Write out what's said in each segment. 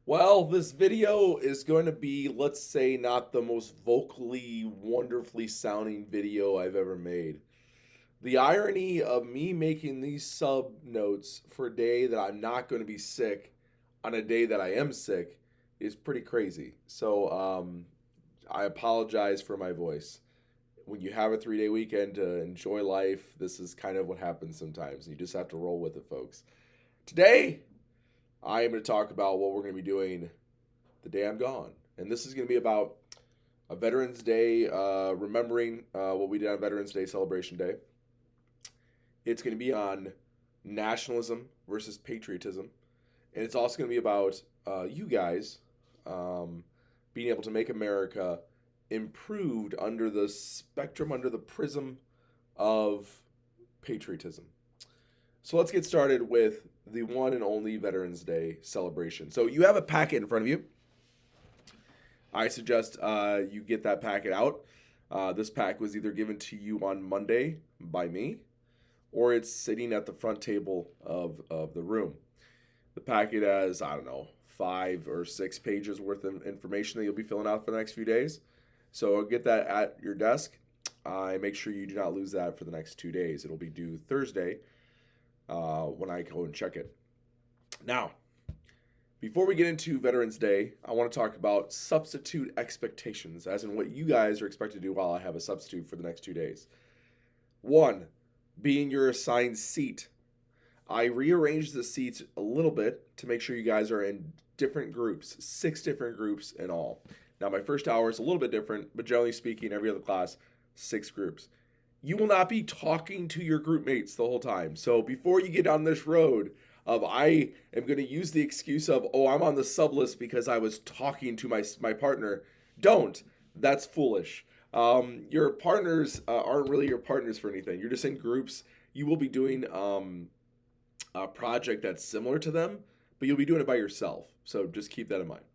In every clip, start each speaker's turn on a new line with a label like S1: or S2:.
S1: Well, this video is going to be, let's say, not the most vocally, wonderfully sounding video I've ever made. The irony of me making these sub notes for a day that I'm not going to be sick on a day that I am sick is pretty crazy. So, I apologize for my voice. When you have a 3 day weekend to enjoy life, this is kind of what happens sometimes. You just have to roll with it, folks. Today, I am going to talk about what we're going to be doing the day I'm gone. And this is going to be about a Veterans Day, remembering what we did on Veterans Day, Celebration Day. It's going to be on nationalism versus patriotism. And it's also going to be about you guys being able to make America improved under the spectrum, under the prism of patriotism. So let's get started with the one and only Veterans Day celebration. So you have a packet in front of you. I suggest you get that packet out. This pack was either given to you on Monday by me, or it's sitting at the front table of the room. The packet has, I don't know, 5 or 6 pages worth of information that you'll be filling out for the next few days. So get that at your desk. Make sure you do not lose that for the next 2 days. It'll be due Thursday when I go and check it. Now, before we get into Veterans Day, I want to talk about substitute expectations, as in what you guys are expected to do while I have a substitute for the next 2 days. One, being your assigned seat. I rearranged the seats a little bit to make sure you guys are in different groups, 6 different groups in all. Now, my first hour is a little bit different, but generally speaking, every other class, 6 groups. You will not be talking to your group mates the whole time. So before you get on this road of I am going to use the excuse of, oh, I'm on the sub list because I was talking to my partner, don't. That's foolish. Your partners aren't really your partners for anything. You're just in groups. You will be doing a project that's similar to them, but you'll be doing it by yourself. So just keep that in mind.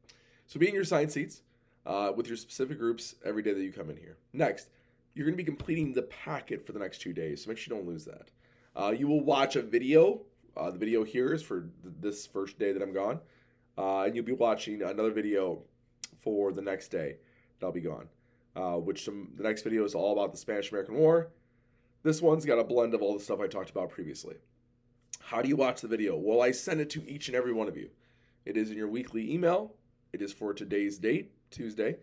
S1: So be in your assigned seats with your specific groups every day that you come in here. Next, you're going to be completing the packet for the next 2 days, so make sure you don't lose that. You will watch a video. The video here is for this first day that I'm gone, and you'll be watching another video for the next day that I'll be gone. The next video is all about the Spanish-American War. This one's got a blend of all the stuff I talked about previously. How do you watch the video? Well, I send it to each and every one of you. It is in your weekly email. It is for today's date, Tuesday.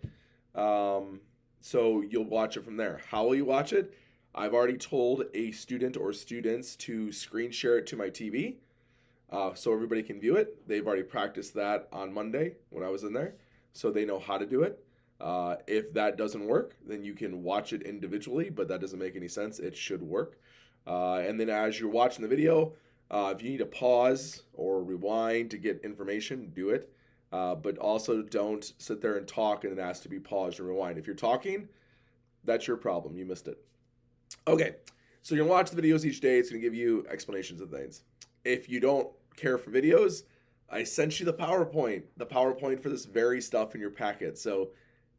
S1: So you'll watch it from there. How will you watch it? I've already told a student or students to screen share it to my TV so everybody can view it. They've already practiced that on Monday when I was in there, so they know how to do it. If that doesn't work, then you can watch it individually, but that doesn't make any sense. It should work. And then as you're watching the video, if you need to pause or rewind to get information, do it. But also don't sit there and talk and then ask to be paused or rewind. If you're talking, that's your problem. You missed it. Okay, so you're gonna watch the videos each day. It's gonna give you explanations of things. If you don't care for videos, I sent you the PowerPoint for this very stuff in your packet. So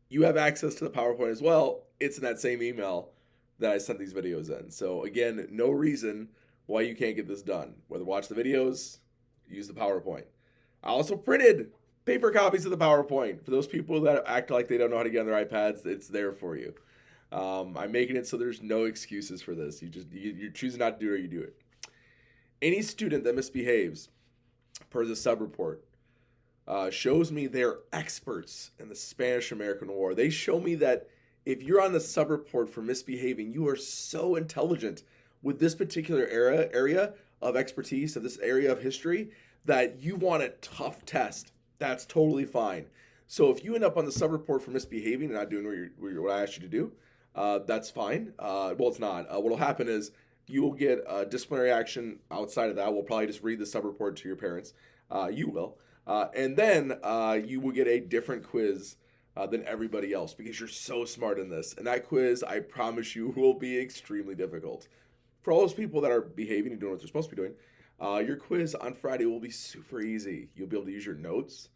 S1: you have access to the PowerPoint as well. It's in that same email that I sent these videos in. So again, no reason why you can't get this done. Whether watch the videos, use the PowerPoint. I also printed paper copies of the PowerPoint for those people that act like they don't know how to get on their iPads. It's there for you. I'm making it so there's no excuses for this. You're choosing not to do it or you do it. Any student that misbehaves, per the sub report, shows me they're experts in the Spanish-American War. They show me that if you're on the sub report for misbehaving, you are so intelligent with this particular area of expertise, of this area of history, that you want a tough test. That's totally fine. So if you end up on the sub report for misbehaving and not doing what I asked you to do, that's fine. Well, it's not. What will happen is you will get a disciplinary action outside of that. We'll probably just read the sub report to your parents. You will. And then you will get a different quiz than everybody else because you're so smart in this. And that quiz, I promise you, will be extremely difficult. For all those people that are behaving and doing what they're supposed to be doing, your quiz on Friday will be super easy. You'll be able to use your notes,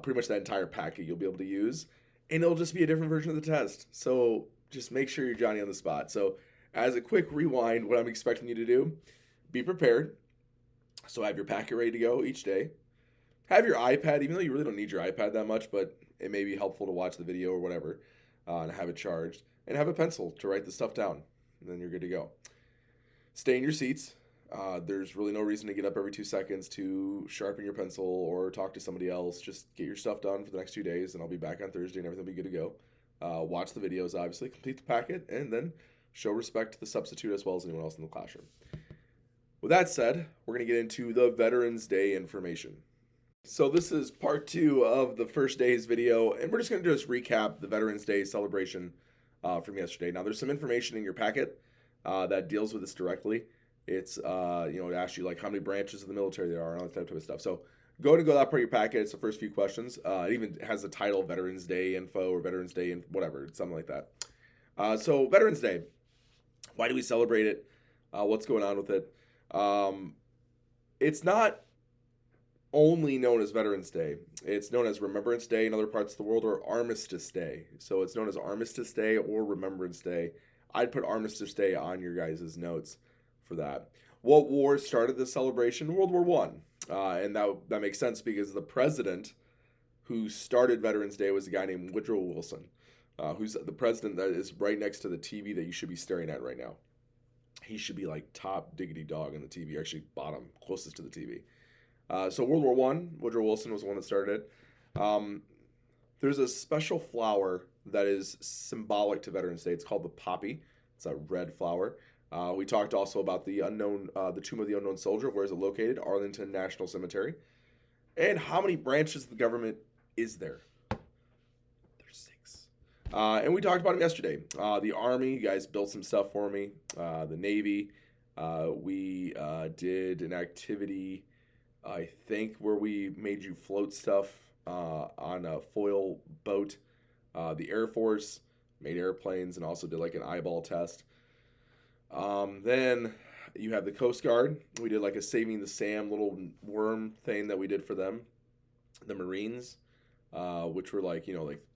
S1: pretty much that entire packet you'll be able to use, and it'll just be a different version of the test. So just make sure you're Johnny on the spot. So as a quick rewind, what I'm expecting you to do, be prepared. So have your packet ready to go each day. Have your iPad, even though you really don't need your iPad that much, but it may be helpful to watch the video or whatever, and have it charged, and have a pencil to write the stuff down. And then you're good to go. Stay in your seats. There's really no reason to get up every 2 seconds to sharpen your pencil or talk to somebody else. Just get your stuff done for the next 2 days, and I'll be back on Thursday, and everything will be good to go. Watch the videos, obviously, complete the packet, and then show respect to the substitute as well as anyone else in the classroom. With that said, we're going to get into the Veterans Day information. So this is part 2 of the first day's video, and we're just going to just recap the Veterans Day celebration from yesterday. Now, there's some information in your packet that deals with this directly. It's, it asks you like how many branches of the military there are and all that type of stuff. So go that part of your packet. It's the first few questions. It even has the title Veterans Day info or Veterans Day and whatever, something like that. So Veterans Day, why do we celebrate it? What's going on with it? It's not only known as Veterans Day. It's known as Remembrance Day in other parts of the world, or Armistice Day. So it's known as Armistice Day or Remembrance Day. I'd put Armistice Day on your guys' notes for that. What war started this celebration? World War One, and that makes sense because the president who started Veterans Day was a guy named Woodrow Wilson, who's the president that is right next to the TV that you should be staring at right now. He should be like top diggity dog on the TV, or actually bottom, closest to the TV. So World War One, Woodrow Wilson was the one that started it. There's a special flower that is symbolic to Veterans Day. It's called the poppy. It's a red flower. We talked also about the tomb of the unknown soldier. Where is it located? Arlington National Cemetery. And how many branches of the government is there? There's 6. And we talked about them yesterday. The Army, you guys built some stuff for me. The Navy, we did an activity, I think, where we made you float stuff on a foil boat. The Air Force made airplanes and also did like an eyeball test. Then you have the Coast Guard. We did like a Saving the Sam little worm thing that we did for them. The Marines, which were like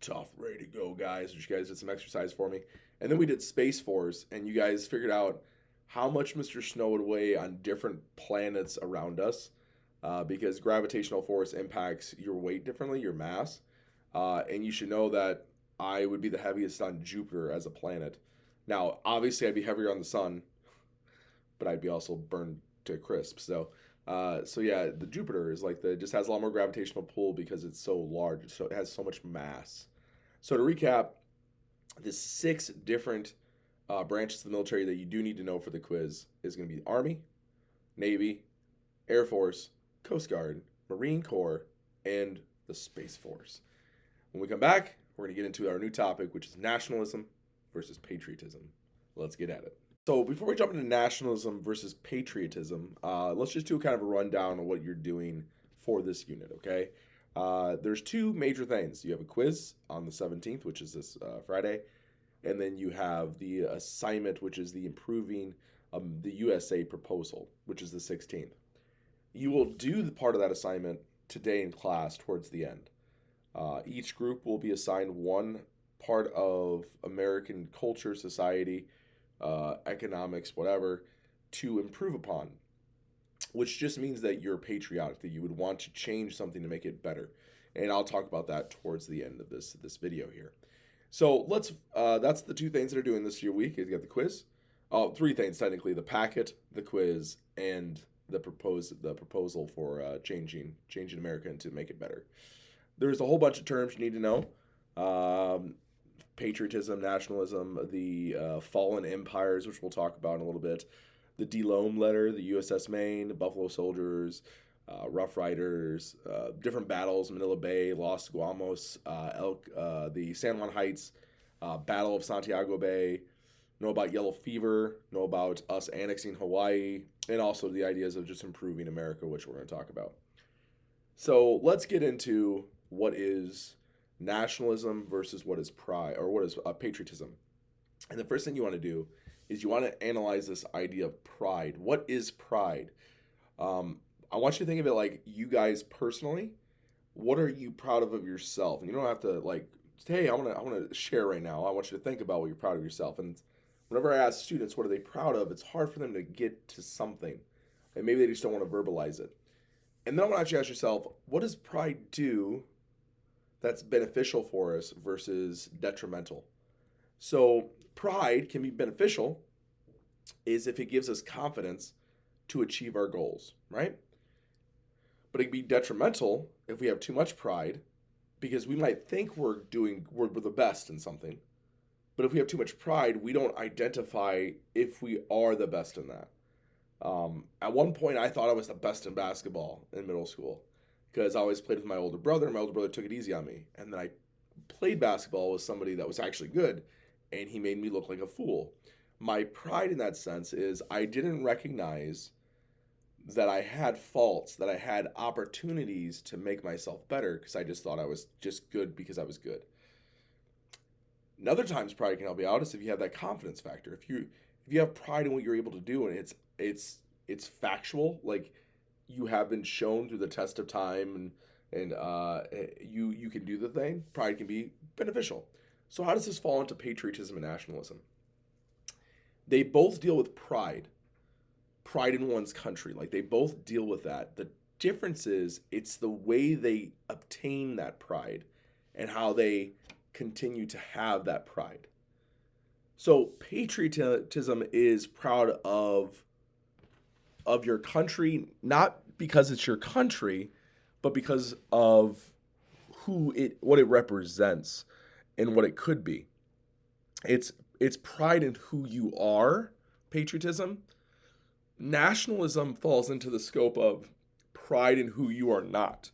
S1: tough, ready to go guys. Which you guys did some exercise for me. And then we did Space Force, and you guys figured out how much Mr. Snow would weigh on different planets around us. Because gravitational force impacts your weight differently, your mass. And you should know that I would be the heaviest on Jupiter as a planet. Now, obviously, I'd be heavier on the sun, but I'd be also burned to a crisp. So yeah, the Jupiter is just has a lot more gravitational pull because it's so large. So it has so much mass. So to recap, the 6 different branches of the military that you do need to know for the quiz is going to be Army, Navy, Air Force, Coast Guard, Marine Corps, and the Space Force. When we come back, we're going to get into our new topic, which is nationalism versus patriotism. Let's get at it. So before we jump into nationalism versus patriotism, let's just do kind of a rundown of what you're doing for this unit, okay? There's 2 major things. You have a quiz on the 17th, which is this Friday, and then you have the assignment, which is the improving the USA proposal, which is the 16th. You will do the part of that assignment today in class towards the end. Each group will be assigned one part of American culture, society, economics, whatever, to improve upon, which just means that you're patriotic, that you would want to change something to make it better. And I'll talk about that towards the end of this video here. So that's the 2 things that are doing this year week. You got the quiz. 3 things technically: the packet, the quiz, and the proposal for changing America and to make it better. There's a whole bunch of terms you need to know. Patriotism, nationalism, the fallen empires, which we'll talk about in a little bit. The DeLome letter, the USS Maine, the Buffalo Soldiers, Rough Riders, different battles, Manila Bay, Los Guamos, the San Juan Heights, Battle of Santiago Bay, know about yellow fever, know about us annexing Hawaii, and also the ideas of just improving America, which we're going to talk about. So let's get into what is nationalism versus what is pride, or what is patriotism. And the first thing you want to do is you want to analyze this idea of pride. What is pride? I want you to think of it like you guys personally. What are you proud of yourself? And you don't have to hey, I want to share right now. I want you to think about what you're proud of yourself. And whenever I ask students what are they proud of, it's hard for them to get to something, and maybe they just don't want to verbalize it. And then I want you to ask yourself, what does pride do that's beneficial for us versus detrimental? So pride can be beneficial is if it gives us confidence to achieve our goals, right? But it can be detrimental if we have too much pride because we might think we're the best in something. But if we have too much pride, we don't identify if we are the best in that. At one point, I thought I was the best in basketball in middle school because I always played with my older brother. My older brother took it easy on me. And then I played basketball with somebody that was actually good, and he made me look like a fool. My pride in that sense is I didn't recognize that I had faults, that I had opportunities to make myself better because I just thought I was just good because I was good. And other times pride can help you out is if you have that confidence factor. If you have pride in what you're able to do and it's factual, like you have been shown through the test of time and you can do the thing, pride can be beneficial. So how does this fall into patriotism and nationalism? They both deal with pride in one's country. Like they both deal with that. The difference is it's the way they obtain that pride and how they continue to have that pride. So patriotism is proud of your country, not because it's your country, but because of what it represents and what it could be. It's pride in who you are, patriotism. Nationalism falls into the scope of pride in who you are not.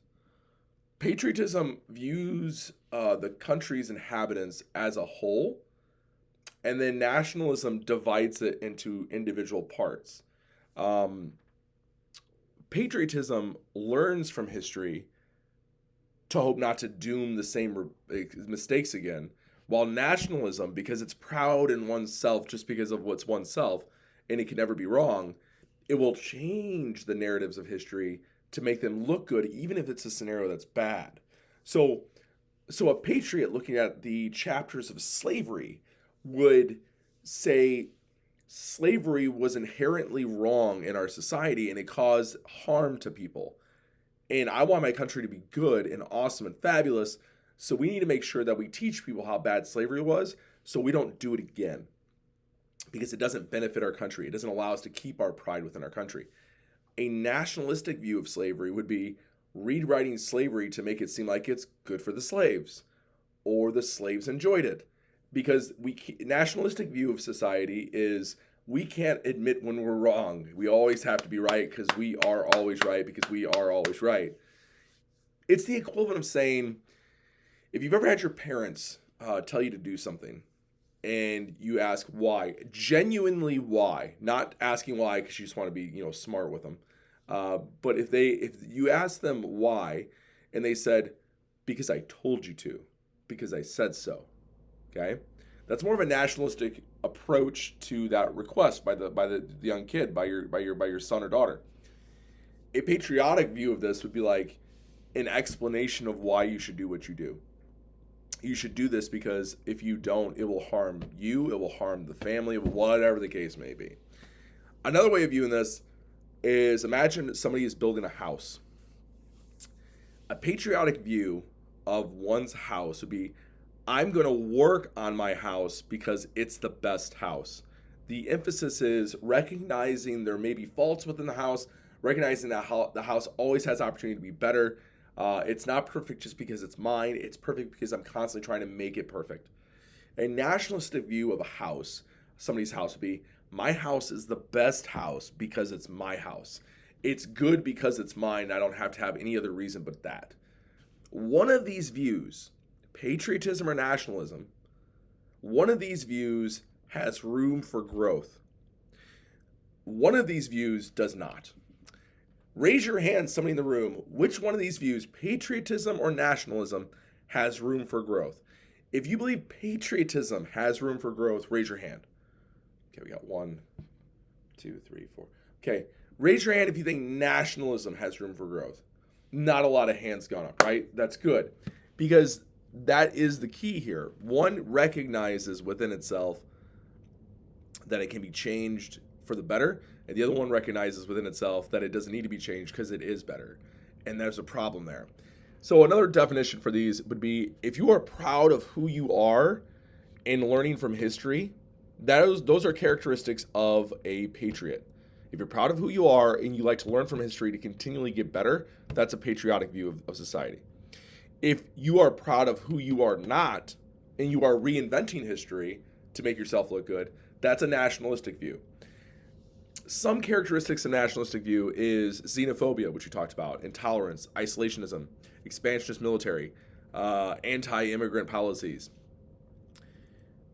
S1: Patriotism views the country's inhabitants as a whole, and then nationalism divides it into individual parts. Patriotism learns from history to hope not to doom the same mistakes again, while nationalism, because it's proud in oneself just because of what's oneself, and it can never be wrong, it will change the narratives of history to make them look good, even if it's a scenario that's bad. So a patriot looking at the chapters of slavery would say slavery was inherently wrong in our society and it caused harm to people. And I want my country to be good and awesome and fabulous, so we need to make sure that we teach people how bad slavery was so we don't do it again. Because it doesn't benefit our country. It doesn't allow us to keep our pride within our country. A nationalistic view of slavery would be rewriting slavery to make it seem like it's good for the slaves or the slaves enjoyed it. Because nationalistic view of society is we can't admit when we're wrong. We always have to be right because we are always right because we are always right. It's the equivalent of saying, if you've ever had your parents tell you to do something, and you ask why, genuinely why, not asking why because you just want to be, smart with them. But if you ask them why, and they said, because I told you to, because I said so, okay, that's more of a nationalistic approach to that request by the young kid, by your son or daughter. A patriotic view of this would be like an explanation of why you should do what you do. You should do this because if you don't, it will harm you, it will harm the family, whatever the case may be. Another way of viewing this is imagine somebody is building a house. A patriotic view of one's house would be, I'm going to work on my house because it's the best house. The emphasis is recognizing there may be faults within the house, recognizing that the house always has opportunity to be better. It's not perfect just because it's mine. It's perfect because I'm constantly trying to make it perfect. A nationalistic view of a house, somebody's house would be, my house is the best house because it's my house. It's good because it's mine. I don't have to have any other reason but that. One of these views, patriotism or nationalism, one of these views has room for growth. One of these views does not. Raise your hand, somebody in the room, which one of these views, patriotism or nationalism, has room for growth? If you believe patriotism has room for growth, raise your hand. Okay, we got 1, 2, 3, 4. Okay, raise your hand if you think nationalism has room for growth. Not a lot of hands gone up, right? That's good. Because that is the key here. One recognizes within itself that it can be changed for the better, and the other one recognizes within itself that it doesn't need to be changed because it is better. and there's a problem there. So another definition for these would be if you are proud of who you are and learning from history, those are characteristics of a patriot. If you're proud of who you are and you like to learn from history to continually get better, that's a patriotic view of society. If you are proud of who you are not and you are reinventing history to make yourself look good, that's a nationalistic view. Some characteristics of nationalistic view is xenophobia, which we talked about, intolerance, isolationism, expansionist military, anti-immigrant policies.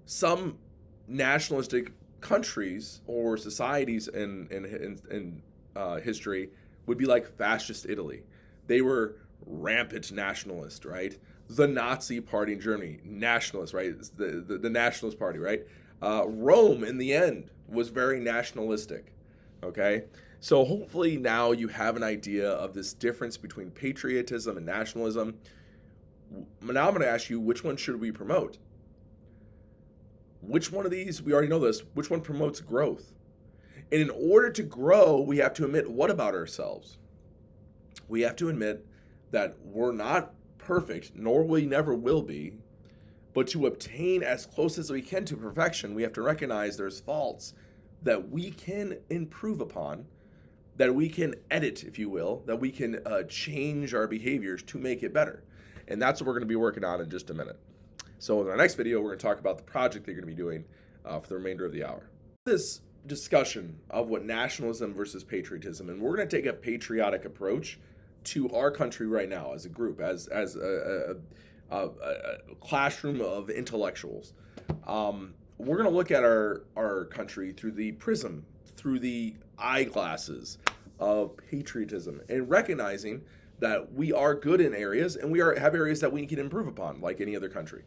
S1: Some nationalistic countries or societies in history would be like fascist Italy. They were rampant nationalist, right? The Nazi Party in Germany, nationalist, right? The Nationalist Party, right? Rome, in the end, was very nationalistic, okay? So hopefully now you have an idea of this difference between patriotism and nationalism. Now I'm going to ask you, which one should we promote? Which one of these, we already know this, which one promotes growth? And in order to grow, we have to admit what about ourselves? We have to admit that we're not perfect, nor we never will be, but to obtain as close as we can to perfection, we have to recognize there's faults that we can improve upon, that we can edit, if you will, that we can change our behaviors to make it better. And that's what we're going to be working on in just a minute. So in our next video, we're going to talk about the project that you're going to be doing for the remainder of the hour. This discussion of what nationalism versus patriotism, and we're going to take a patriotic approach to our country right now as a group, as a classroom of intellectuals. We're going to look at our country through the prism, through the eyeglasses of patriotism, and recognizing that we are good in areas and we have areas that we can improve upon, like any other country.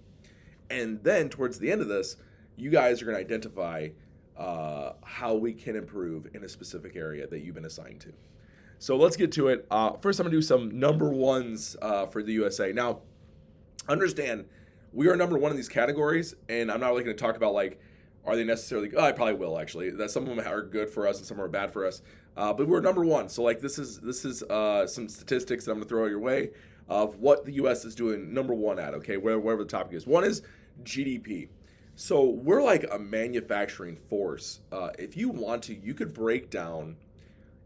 S1: And then towards the end of this, you guys are going to identify how we can improve in a specific area that you've been assigned to. So let's get to it. First, I'm going to do some number ones for the USA. Now, understand, we are number one in these categories, and I'm not really going to talk about, like, are they necessarily good? I probably will, actually. That some of them are good for us and some are bad for us. But we're number one. So, like, this is some statistics that I'm going to throw your way of what the U.S. is doing number one at, okay, wherever the topic is. One is GDP. So we're like a manufacturing force. If you want to, you could break down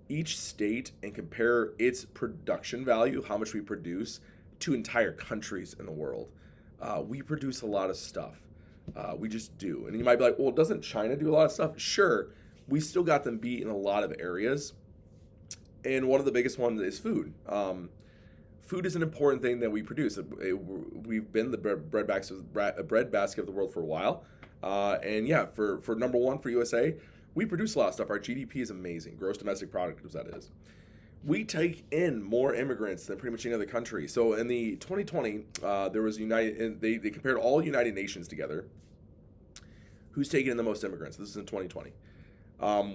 S1: each state and compare its production value, how much we produce, to entire countries in the world. We produce a lot of stuff. We just do. And you might be like, well, doesn't China do a lot of stuff? Sure. We still got them beat in a lot of areas. And one of the biggest ones is food. Food is an important thing that we produce. We've been the bread basket of the world for a while. And yeah, for number one for USA, we produce a lot of stuff. Our GDP is amazing. Gross domestic product, as that is. We take in more immigrants than pretty much any other country. So in the 2020, there was they compared all United Nations together. Who's taken in the most immigrants? This is in 2020.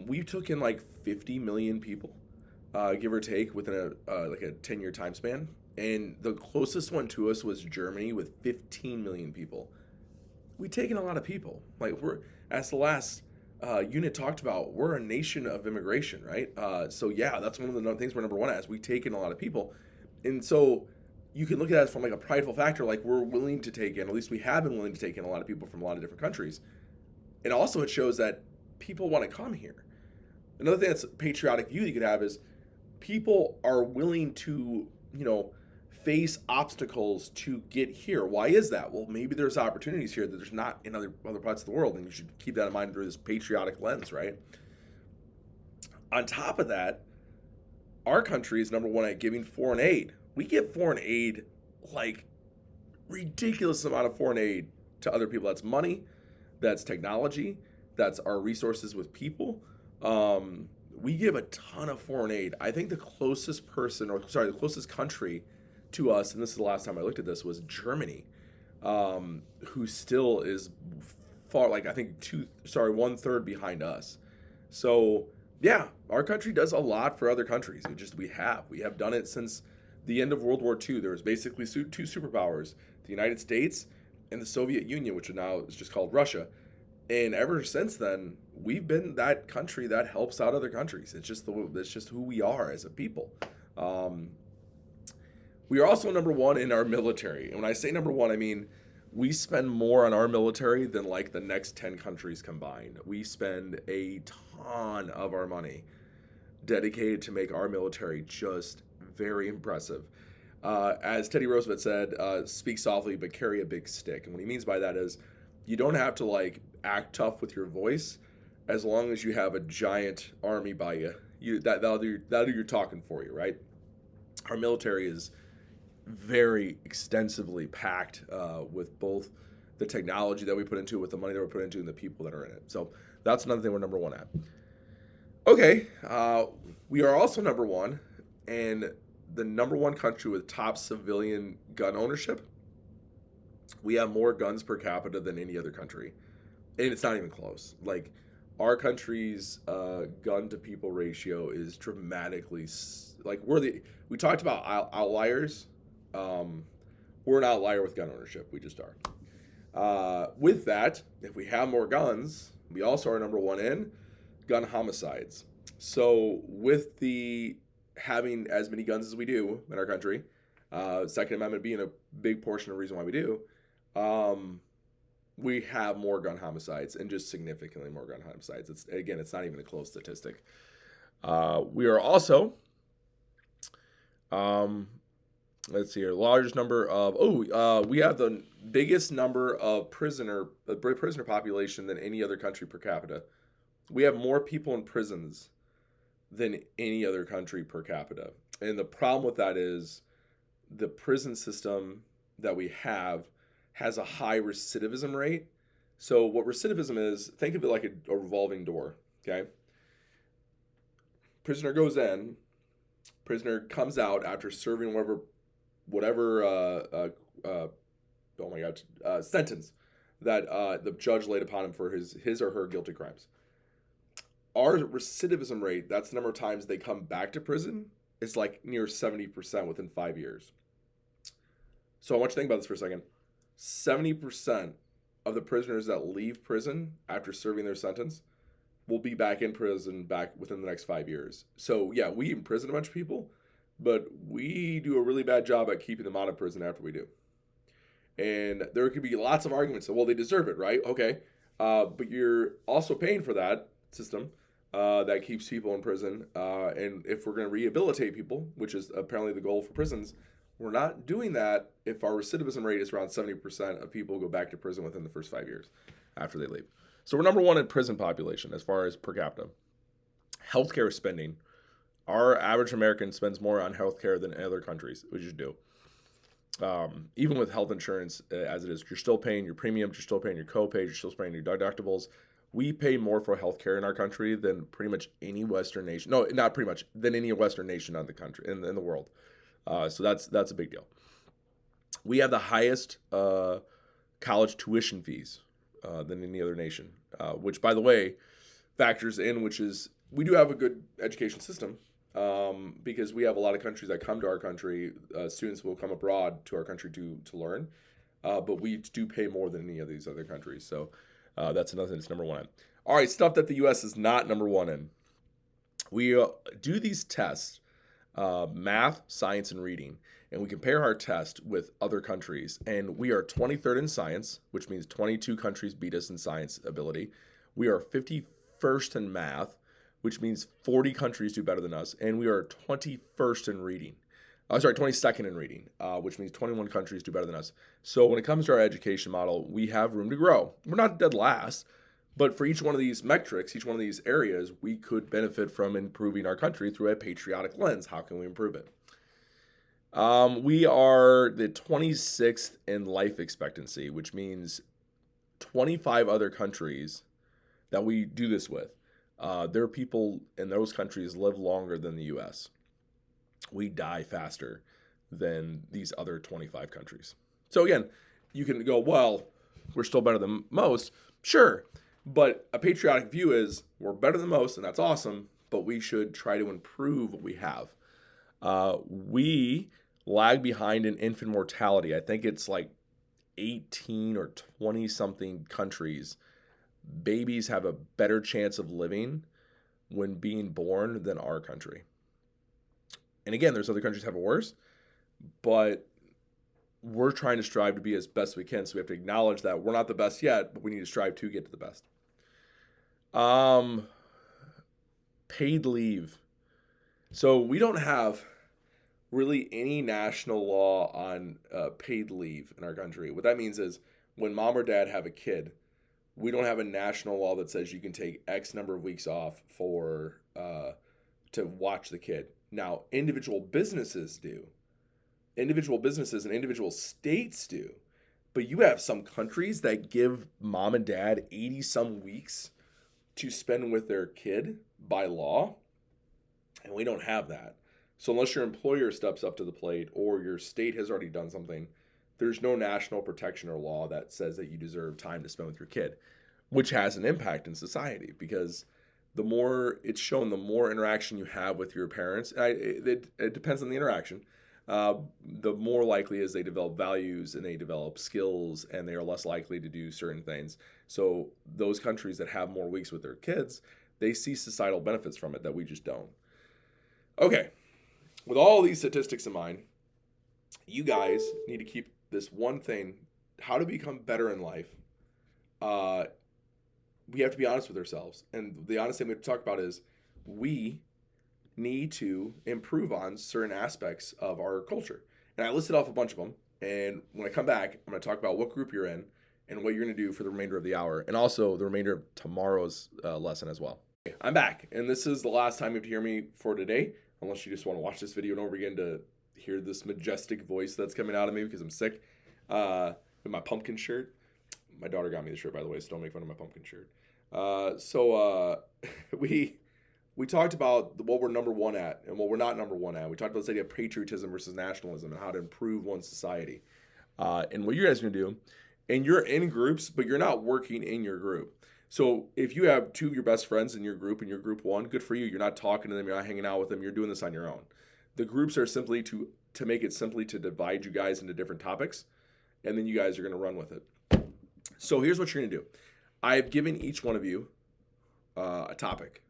S1: We took in like 50 million people, give or take, within like a 10-year time span. And the closest one to us was Germany with 15 million people. We've taken a lot of people. Like, we're, as the last unit talked about, we're a nation of immigration, right? So yeah, that's one of the things we're number one as. We've taken a lot of people. And so you can look at it from like a prideful factor, like we're willing to take in, at least we have been willing to take in a lot of people from a lot of different countries. And also it shows that people want to come here. Another thing that's a patriotic view you could have is people are willing to, face obstacles to get here. Why is that? Well, maybe there's opportunities here that there's not in other parts of the world, and you should keep that in mind through this patriotic lens, right? On top of that, our country is number one at giving foreign aid. We give foreign aid, like, ridiculous amount of foreign aid to other people. That's money, that's technology, that's our resources with people. We give a ton of foreign aid. I think the closest country to us, and this is the last time I looked at this, was Germany, who still is far, like, I think 1/3 behind us. So yeah, our country does a lot for other countries. We have done it since the end of World War II. There was basically two superpowers, the United States and the Soviet Union, which now is just called Russia. And ever since then, we've been that country that helps out other countries. It's just who we are as a people. We are also number one in our military. And when I say number one, I mean we spend more on our military than like the next 10 countries combined. We spend a ton of our money dedicated to make our military just very impressive. As Teddy Roosevelt said, speak softly but carry a big stick. And what he means by that is you don't have to like act tough with your voice as long as you have a giant army by you. That'll do your talking for you, right? Our military is very extensively packed with both the technology that we put into it, with the money that we put into it, and the people that are in it. So that's another thing we're number one at. Okay, we are also number one, and the number one country with top civilian gun ownership. We have more guns per capita than any other country, and it's not even close. Like our country's gun to people ratio is dramatically like we talked about outliers. We're an outlier with gun ownership. We just are. With that, if we have more guns, we also are number one in gun homicides. So with the having as many guns as we do in our country, Second Amendment being a big portion of the reason why we do, we have more gun homicides and just significantly more gun homicides. It's not even a close statistic. We are also, let's see here, largest number of, we have the biggest number of prisoner population than any other country per capita. We have more people in prisons than any other country per capita. And the problem with that is the prison system that we have has a high recidivism rate. So what recidivism is, think of it like a revolving door, okay? Prisoner goes in, prisoner comes out after serving whatever sentence that the judge laid upon him for his or her guilty crimes. Our recidivism rate, that's the number of times they come back to prison, is like near 70% within 5 years. So I want you to think about this for a second. 70% of the prisoners that leave prison after serving their sentence will be back in prison back within the next 5 years. So yeah, we imprison a bunch of people, but we do a really bad job at keeping them out of prison after we do. And there could be lots of arguments. Well, they deserve it, right? Okay. But you're also paying for that system that keeps people in prison. And if we're going to rehabilitate people, which is apparently the goal for prisons, we're not doing that if our recidivism rate is around 70% of people go back to prison within the first 5 years after they leave. So we're number one in prison population as far as per capita. Healthcare spending. Our average American spends more on healthcare than other countries, which you do. Even with health insurance as it is, you're still paying your premiums, you're still paying your co-pays, you're still paying your deductibles. We pay more for healthcare in our country than pretty much any Western nation. No, not pretty much, than any Western nation in the country, in the world. So that's a big deal. We have the highest college tuition fees than any other nation, which, by the way, factors in, which is we do have a good education system because we have a lot of countries that come to our country. Students will come abroad to our country to learn, but we do pay more than any of these other countries. So that's another thing that's number one in. All right, stuff that the U.S. is not number one in. We do these tests, math, science, and reading, and we compare our test with other countries. And we are 23rd in science, which means 22 countries beat us in science ability. We are 51st in math, which means 40 countries do better than us. And we are 21st in reading. 22nd in reading, which means 21 countries do better than us. So when it comes to our education model, we have room to grow. We're not dead last, but for each one of these metrics, each one of these areas, we could benefit from improving our country through a patriotic lens. How can we improve it? We are the 26th in life expectancy, which means 25 other countries that we do this with. There are people in those countries live longer than the U.S. We die faster than these other 25 countries. So again, you can go, well, we're still better than most. Sure. But a patriotic view is we're better than most, and that's awesome, but we should try to improve what we have. We lag behind in infant mortality. I think it's like 18 or 20 something countries. Babies have a better chance of living when being born than our country. And again, there's other countries that have it worse, but we're trying to strive to be as best we can. So we have to acknowledge that we're not the best yet, but we need to strive to get to the best. Um, Paid leave. So we don't have really any national law on paid leave in our country. What that means is when mom or dad have a kid, we don't have a national law that says you can take X number of weeks off for to watch the kid. Now, individual businesses do. Individual businesses and individual states do. But you have some countries that give mom and dad 80 some weeks to spend with their kid by law, and we don't have that. So unless your employer steps up to the plate or your state has already done something, there's no national protection or law that says that you deserve time to spend with your kid, which has an impact in society because the more it's shown, the more interaction you have with your parents, it depends on the interaction, the more likely is they develop values and they develop skills and they are less likely to do certain things. So those countries that have more weeks with their kids, they see societal benefits from it that we just don't. Okay, with all these statistics in mind, you guys need to keep this one thing: how to become better in life. Uh, we have to be honest with ourselves, and the honest thing we have to talk about is we need to improve on certain aspects of our culture. And I listed off a bunch of them. And when I come back, I'm going to talk about what group you're in and what you're going to do for the remainder of the hour, and also the remainder of tomorrow's lesson as well. Okay, I'm back, and this is the last time you have to hear me for today, unless you just want to watch this video over again to hear this majestic voice that's coming out of me because I'm sick. With my pumpkin shirt. My daughter got me the shirt, by the way, so don't make fun of my pumpkin shirt. We talked about what we're number one at and what we're not number one at. We talked about this idea of patriotism versus nationalism and how to improve one's society. And what you guys are going to do, and you're in groups, but you're not working in your group. So if you have two of your best friends in your group, group one, good for you. You're not talking to them. You're not hanging out with them. You're doing this on your own. The groups are simply to make it simply to divide you guys into different topics, and then you guys are going to run with it. So here's what you're going to do. I've given each one of you a topic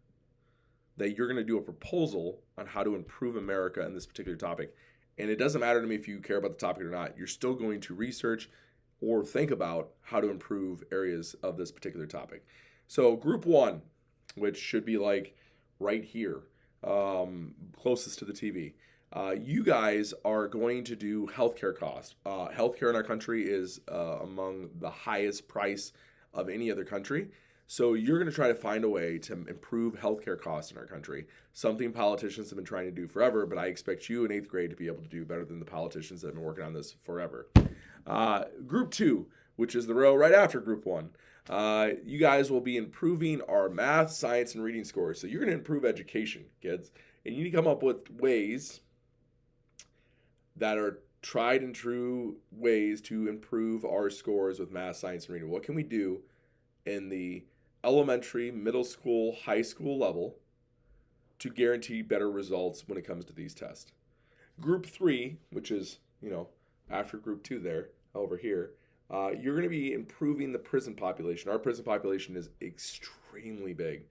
S1: that you're going to do a proposal on how to improve America in this particular topic. And it doesn't matter to me if you care about the topic or not. You're still going to research or think about how to improve areas of this particular topic. So group one, which should be like right here, closest to the TV. You guys are going to do healthcare costs. Healthcare in our country is among the highest price of any other country. So you're going to try to find a way to improve healthcare costs in our country, something politicians have been trying to do forever, but I expect you in 8th grade to be able to do better than the politicians that have been working on this forever. Group two, which is the row right after group one, you guys will be improving our math, science, and reading scores. So you're going to improve education, kids, and you need to come up with ways that are tried and true ways to improve our scores with math, science, and reading. What can we do in the elementary, middle school, high school level to guarantee better results when it comes to these tests? Group three, which is, after group two there, over here, you're going to be improving the prison population. Our prison population is extremely big.